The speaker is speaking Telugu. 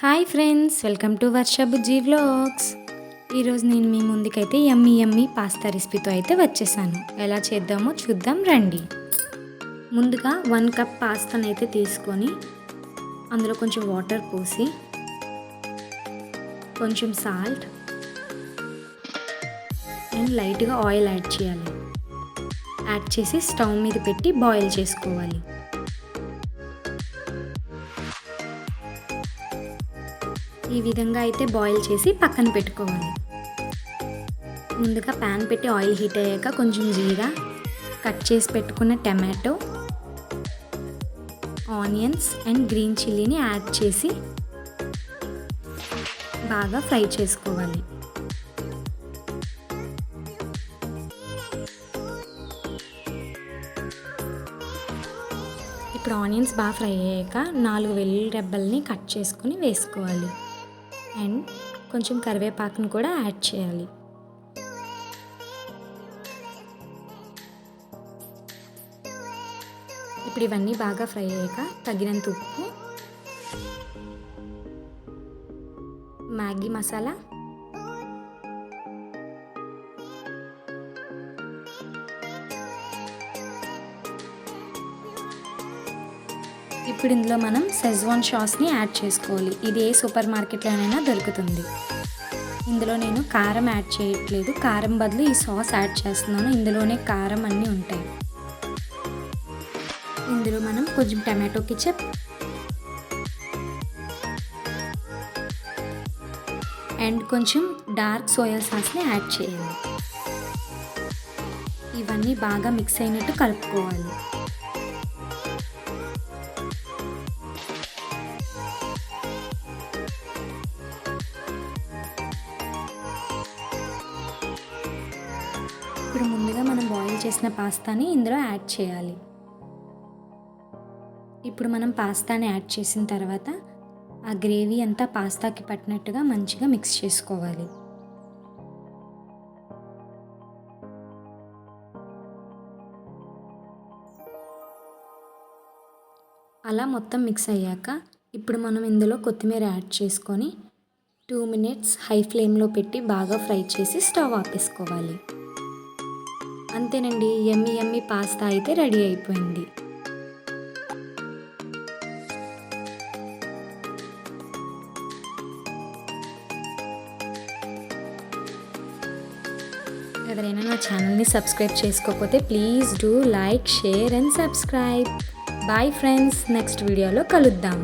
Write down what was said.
Hi friends, welcome to Varsha Bujji vlogs. ఈరోజు నేను మీ ముందుకైతే యమ్మీ యమ్మీ పాస్తా రెసిపీతో అయితే వచ్చేసాను. ఎలా చేద్దామో చూద్దాం రండి. ముందుగా 1 కప్ పాస్తాను అయితే తీసుకొని అందులో కొంచెం వాటర్ పోసి కొంచెం సాల్ట్ అండ్ లైట్గా ఆయిల్ యాడ్ చేయాలి. యాడ్ చేసి స్టవ్ మీద పెట్టి బాయిల్ చేసుకోవాలి. ఈ విధంగా అయితే బాయిల్ చేసి పక్కన పెట్టుకోవాలి. ముందుగా ప్యాన్ పెట్టి ఆయిల్ హీట్ అయ్యాక కొంచెం జీరా, కట్ చేసి పెట్టుకున్న టమాటో, ఆనియన్స్ అండ్ గ్రీన్ చిల్లీని యాడ్ చేసి బాగా ఫ్రై చేసుకోవాలి. ఇప్పుడు ఆనియన్స్ బాగా ఫ్రై అయ్యాక 4 వెల్లుల్లి రెబ్బల్ని కట్ చేసుకొని వేసుకోవాలి. అండ్ కొంచెం కరివేపాకును కూడా యాడ్ చేయాలి. ఇప్పుడు ఇవన్నీ బాగా ఫ్రై అయ్యాక తగినంత ఉప్పు, మ్యాగీ మసాలా, ఇప్పుడు ఇందులో మనం షెజ్వాన్ సాస్ని యాడ్ చేసుకోవాలి. ఇది ఏ సూపర్ మార్కెట్లోనైనా దొరుకుతుంది. ఇందులో నేను కారం యాడ్ చేయట్లేదు, కారం బదులు ఈ సాస్ యాడ్ చేస్తున్నాను. ఇందులోనే కారం అన్నీ ఉంటాయి. ఇందులో మనం కొంచెం టమాటో కెచప్ అండ్ కొంచెం డార్క్ సోయా సాస్ని యాడ్ చేయాలి. ఇవన్నీ బాగా మిక్స్ అయినట్టు కలుపుకోవాలి. ఇప్పుడు ముందుగా మనం బాయిల్ చేసిన పాస్తాని ఇందులో యాడ్ చేయాలి. ఇప్పుడు మనం పాస్తాని యాడ్ చేసిన తర్వాత ఆ గ్రేవీ అంతా పాస్తాకి పట్టినట్టుగా మంచిగా మిక్స్ చేసుకోవాలి. అలా మొత్తం మిక్స్ అయ్యాక ఇప్పుడు మనం ఇందులో కొత్తిమీర యాడ్ చేసుకొని 2 మినిట్స్ హై ఫ్లేమ్లో పెట్టి బాగా ఫ్రై చేసి స్టవ్ ఆపేసుకోవాలి. అంతేనండి, యమ్మీ యమ్మీ పాస్తా అయితే రెడీ అయిపోయింది. ఎవరైనా నా ఛానల్ని సబ్స్క్రైబ్ చేసుకోకపోతే please do like, share and subscribe. Bye friends, next వీడియోలో కలుద్దాం.